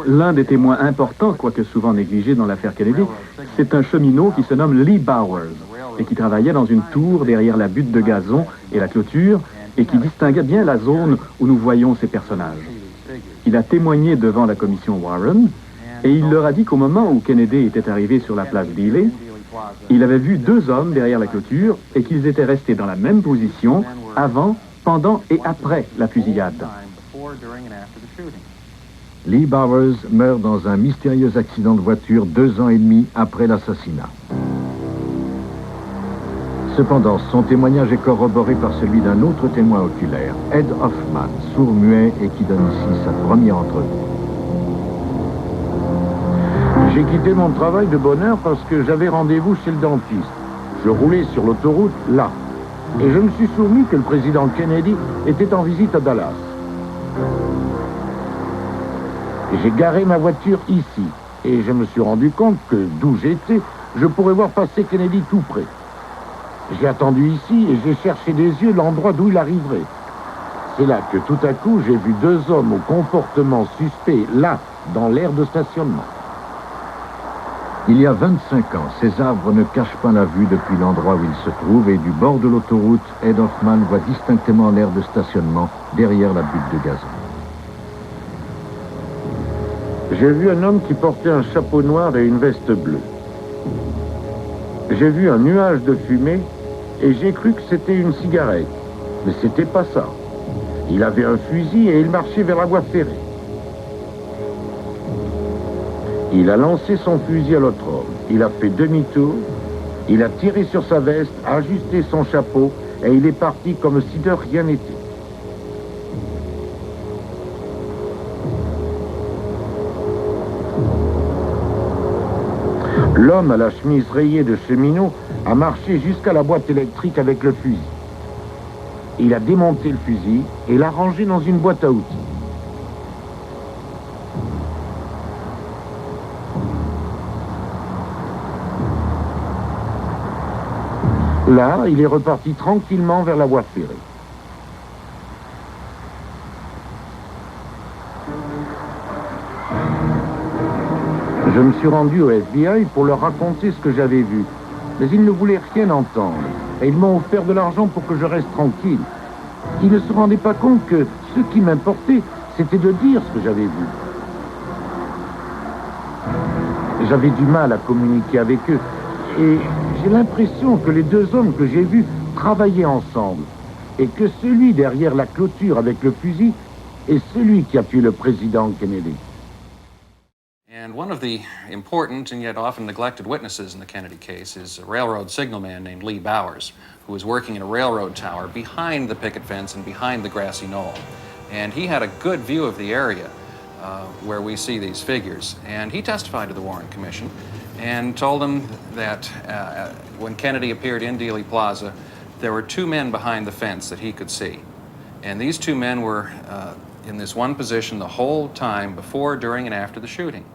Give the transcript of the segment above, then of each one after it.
L'un des témoins importants, quoique souvent négligé dans l'affaire Kennedy, c'est un cheminot qui se nomme Lee Bowers et qui travaillait dans une tour derrière la butte de gazon et la clôture et qui distinguait bien la zone où nous voyons ces personnages. Il a témoigné devant la commission Warren et il leur a dit qu'au moment où Kennedy était arrivé sur la place Dealey, il avait vu deux hommes derrière la clôture et qu'ils étaient restés dans la même position avant, pendant et après la fusillade. Lee Bowers meurt dans un mystérieux accident de voiture 2 ans et demi après l'assassinat. Cependant, son témoignage est corroboré par celui d'un autre témoin oculaire, Ed Hoffman, sourd-muet et qui donne ici sa première entrevue. J'ai quitté mon travail de bonne heure parce que j'avais rendez-vous chez le dentiste. Je roulais sur l'autoroute là. Et je me suis souvenu que le président Kennedy était en visite à Dallas. J'ai garé ma voiture ici. Et je me suis rendu compte que d'où j'étais, je pourrais voir passer Kennedy tout près. J'ai attendu ici et j'ai cherché des yeux l'endroit d'où il arriverait. C'est là que tout à coup, j'ai vu deux hommes au comportement suspect, là, dans l'aire de stationnement. Il y a 25 ans, ces arbres ne cachent pas la vue depuis l'endroit où ils se trouvent et du bord de l'autoroute, Ed Hoffman voit distinctement l'aire de stationnement derrière la butte de gazon. J'ai vu un homme qui portait un chapeau noir et une veste bleue. J'ai vu un nuage de fumée et j'ai cru que c'était une cigarette. Mais c'était pas ça. Il avait un fusil et il marchait vers la voie ferrée. Il a lancé son fusil à l'autre homme. Il a fait demi-tour, il a tiré sur sa veste, ajusté son chapeau et il est parti comme si de rien n'était. L'homme à la chemise rayée de cheminot a marché jusqu'à la boîte électrique avec le fusil. Il a démonté le fusil et l'a rangé dans une boîte à outils. Là, il est reparti tranquillement vers la voie ferrée. Je me suis rendu au FBI pour leur raconter ce que j'avais vu. Mais ils ne voulaient rien entendre. Et ils m'ont offert de l'argent pour que je reste tranquille. Ils ne se rendaient pas compte que ce qui m'importait, c'était de dire ce que j'avais vu. J'avais du mal à communiquer avec eux. Et j'ai l'impression que les deux hommes que j'ai vus travaillaient ensemble. Et que celui derrière la clôture avec le fusil est celui qui a tué le président Kennedy. And one of the important and yet often neglected witnesses in the Kennedy case is a railroad signalman named Lee Bowers, who was working in a railroad tower behind the picket fence and behind the grassy knoll. And he had a good view of the area where we see these figures. And he testified to the Warren Commission and told them that when Kennedy appeared in Dealey Plaza, there were two men behind the fence that he could see. And these two men were in this one position the whole time before, during, and after the shooting.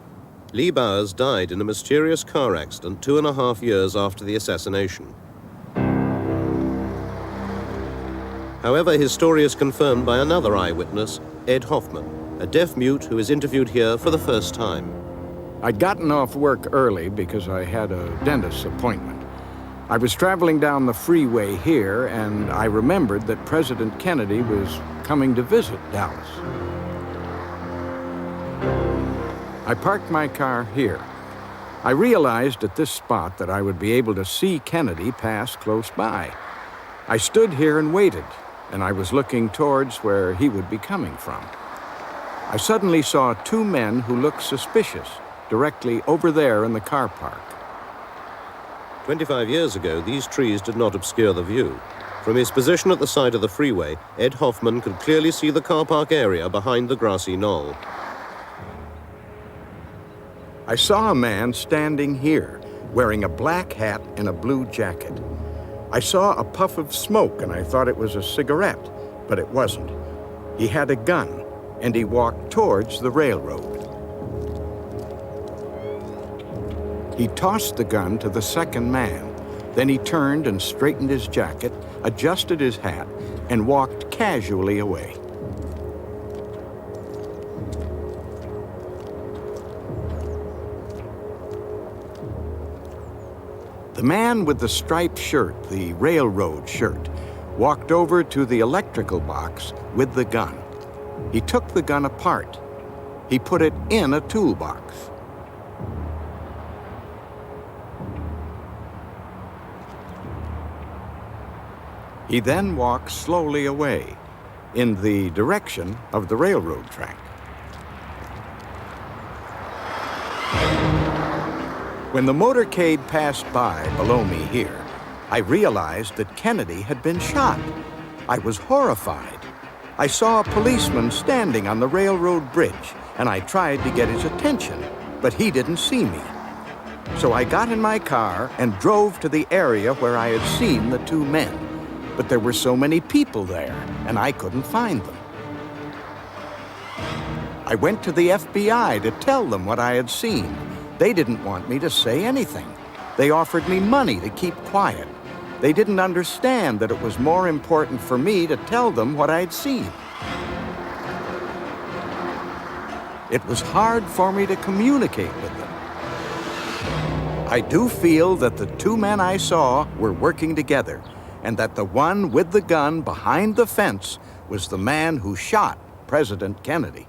Lee Bowers died in a mysterious car accident 2.5 years after the assassination. However, his story is confirmed by another eyewitness, Ed Hoffman, a deaf mute who is interviewed here for the first time. I'd gotten off work early because I had a dentist's appointment. I was traveling down the freeway here, and I remembered that President Kennedy was coming to visit Dallas. I parked my car here. I realized at this spot that I would be able to see Kennedy pass close by. I stood here and waited, and I was looking towards where he would be coming from. I suddenly saw two men who looked suspicious directly over there in the car park. 25 years ago, these trees did not obscure the view. From his position at the side of the freeway, Ed Hoffman could clearly see the car park area behind the grassy knoll. I saw a man standing here, wearing a black hat and a blue jacket. I saw a puff of smoke and I thought it was a cigarette, but it wasn't. He had a gun and he walked towards the railroad. He tossed the gun to the second man. Then he turned and straightened his jacket, adjusted his hat, and walked casually away. The man with the striped shirt, the railroad shirt, walked over to the electrical box with the gun. He took the gun apart. He put it in a toolbox. He then walked slowly away in the direction of the railroad track. When the motorcade passed by below me here, I realized that Kennedy had been shot. I was horrified. I saw a policeman standing on the railroad bridge, and I tried to get his attention, but he didn't see me. So I got in my car and drove to the area where I had seen the two men. But there were so many people there, and I couldn't find them. I went to the FBI to tell them what I had seen. They didn't want me to say anything. They offered me money to keep quiet. They didn't understand that it was more important for me to tell them what I'd seen. It was hard for me to communicate with them. I do feel that the two men I saw were working together, and that the one with the gun behind the fence was the man who shot President Kennedy.